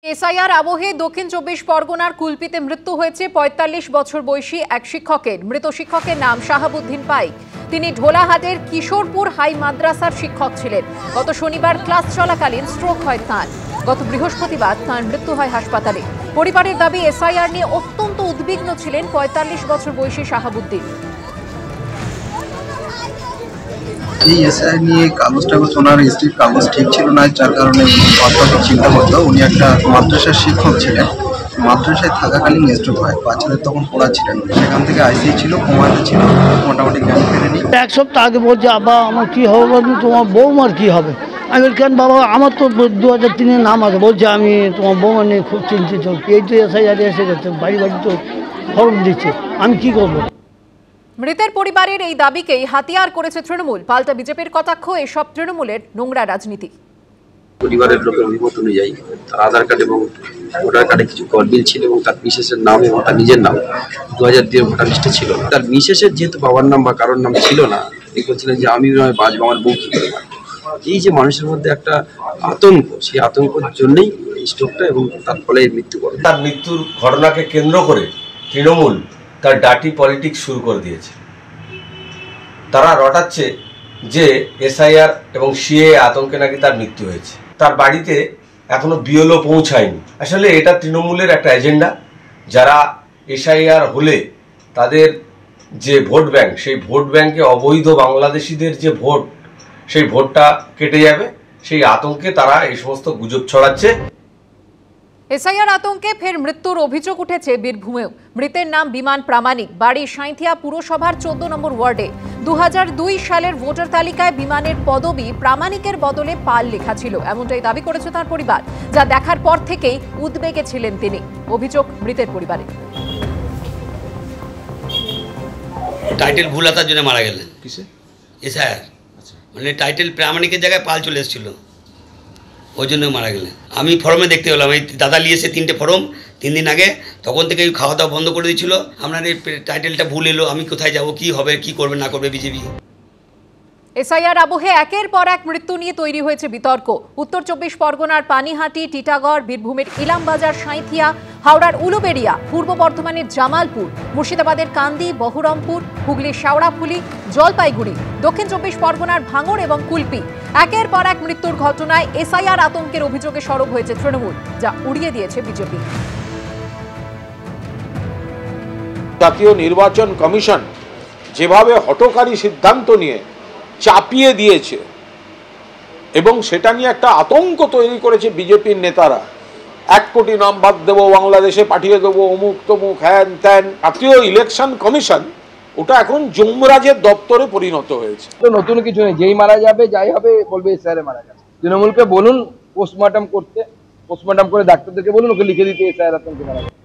SIR আবহে দক্ষিণ ২৪ পরগনার কুলপিতে মৃত্যু হয়েছে ৪৫ বছর বয়সী এক শিক্ষকের। মৃত শিক্ষকের নাম শাহাবুদ্দিন পাইক। তিনি ঢোলাহাটের কিশোরপুর হাই মাদ্রাসার শিক্ষক ছিলেন। গত শনিবার ক্লাস চলাকালীন স্ট্রোক হয় তাঁর। গত বৃহস্পতিবার তাঁর মৃত্যু হয় হাসপাতালে। পরিবারের দাবি, এসআইআর নিয়ে অত্যন্ত উদ্বিগ্ন ছিলেন ৪৫ বছর বয়সী শাহাবুদ্দিন। এই এসআই নিয়ে কাগজটা ওনার স্ত্রীর কাগজ ঠিক ছিল না, যার কারণে চিন্তা করতো। উনি একটা মাদ্রাসার শিক্ষক ছিলেন। মাদ্রাসায় থাকাকালীন স্ট্রোক হয়। বাচ্চাদের তখন পড়া ছিলেন, সেখান থেকে আইসিইউ ছিল, কোমাতে ছিল, মোটামুটি জ্ঞান ফেরেনি। এক সপ্তাহ আগে বলছে, আব্বা আমার কী হবে, বলছি তোমার বৌমার কী হবে। আমি বলি, কেন বাবা, আমার তো 2003-এর নাম আছে। বলছে, আমি তোমার বৌমা নিয়ে খুব চিন্তিত। এই তো এসআইআর এসে গেছে, বাড়ি বাড়ি তো ফর্ম দিচ্ছে, আমি কী করবো। মৃতের পরিবারের এই দাবিকেই হাতিয়ার করেছে তৃণমূল। পাল্টা বিজেপির কটাক্ষ, এসব তৃণমূলের নোংরা রাজনীতি। পরিবারের লোকের অভিমত অনুযায়ী তার আধার কার্ড এবং ভোটার কার্ডে কিছু গরমিল ছিল এবং তার মিসেসের নাম এবং তার নিজের নাম 2002 ভোটার লিস্টে ছিল না। তার মিসেসের যেহেতু বাবার নাম বা কারোর নাম ছিল না, তিনি বলছিলেন যে আমি নয় বাঁচবো, আমার বউ কি করে বাঁচবে। এই যে মানুষের মধ্যে একটা আতঙ্ক, সেই আতঙ্কের জন্যই স্ট্রোকটা এবং তার ফলে মৃত্যু করে। তার মৃত্যুর ঘটনাকে কেন্দ্র করে তৃণমূল তার ডার্টি পলিটিক্স শুরু করে দিয়েছে। তারা রটাচ্ছে যে এসআইআর এবং সিএ আতঙ্কে নাকি তার মৃত্যু হয়েছে। তার বাড়িতে এখনো বিএলও পৌঁছায়নি। আসলে এটা তৃণমূলের একটা এজেন্ডা। যারা এসআইআর হলে তাদের যে ভোট ব্যাংক, সেই ভোট ব্যাংকে অবৈধ বাংলাদেশিদের যে ভোট, সেই ভোটটা কেটে যাবে, সেই আতঙ্কে তারা এই সমস্ত গুজব ছড়াচ্ছে। এসআইআর আতঙ্কে ফের মৃত্যুর অভিযোগ উঠেছে বীরভূমেও। মৃতের নাম বিমান প্রামাণিক, বাড়ি সাঁইথিয়া পুরসভার 14 নম্বর ওয়ার্ডে। 2002 সালের ভোটার তালিকায় বিমানের পদবি প্রামাণিকের বদলে পাল লেখা ছিল, এমনটাই দাবি করেছে তার পরিবার। যা দেখার পর থেকেই উদ্বেগে ছিলেন তিনি। অভিযোগ মৃতের পরিবারের। টাইটেল ভুল আসার জন্য মারা গেলেন। কিসে? এসআইআর, মানে টাইটেল প্রামাণিকের জায়গায় পাল চলে এসেছিল, ওই জন্য মারা গেলেন। আমি ফর্মে দেখতে পেলাম, এই দাদা নিয়ে এসে 3টে ফর্ম 3 দিন আগে, তখন থেকে খাওয়া দাওয়া বন্ধ করে দিয়েছিল। আপনার এই টাইটেলটা ভুল এলো, আমি কোথায় যাব, কি হবে, কি করবে না করবে বিজেপি। এসআইআর আবহে একের পর এক মৃত্যু নিয়ে তৈরি হয়েছে বিতর্ক। উত্তর 24 পরগনার পানিহাটি, টিটাগড়, বীরভূমের ইলামবাজার, সাঁইথিয়া, হাওড়ার উলুবেড়িয়া, পূর্ব বর্ধমানের জামালপুর, মুর্শিদাবাদের কান্দি, বহরমপুর, হুগলির শেওড়াফুলি, জলপাইগুড়ি, দক্ষিণ 24 পরগনার ভাঙড় এবং কুলপি। একের পর এক মৃত্যুর ঘটনায় এসআইআর আতঙ্কের অভিযোগে সরব হয়েছে তৃণমূল, যা উড়িয়ে দিয়েছে বিজেপি। জাতীয় নির্বাচন কমিশন যেভাবে হঠকারী সিদ্ধান্ত নিয়ে চাপিয়ে দিয়েছে এবং সেটা নিয়ে একটা আতঙ্ক তৈরি করেছে বিজেপির নেতারা। 1 কোটি নাম বাদ দেবো, বাংলাদেশে পাঠিয়ে দেবো, অমুক তমুক, হ্যান ত্যান। জাতীয় ইলেকশন কমিশন ওটা এখন যমরাজের দপ্তরে পরিণত হয়েছে। তো নতুন কিছু নেই, যেই মারা যাবে যাই হবে বলবে এসআইআর মারা গেছে। তৃণমূলকে বলুন পোস্টমর্টম করতে, পোস্টমর্টম করে ডাক্তারদেরকে বলুন ওকে লিখে দিতে এসআইআর আতঙ্কে মারা গেছে।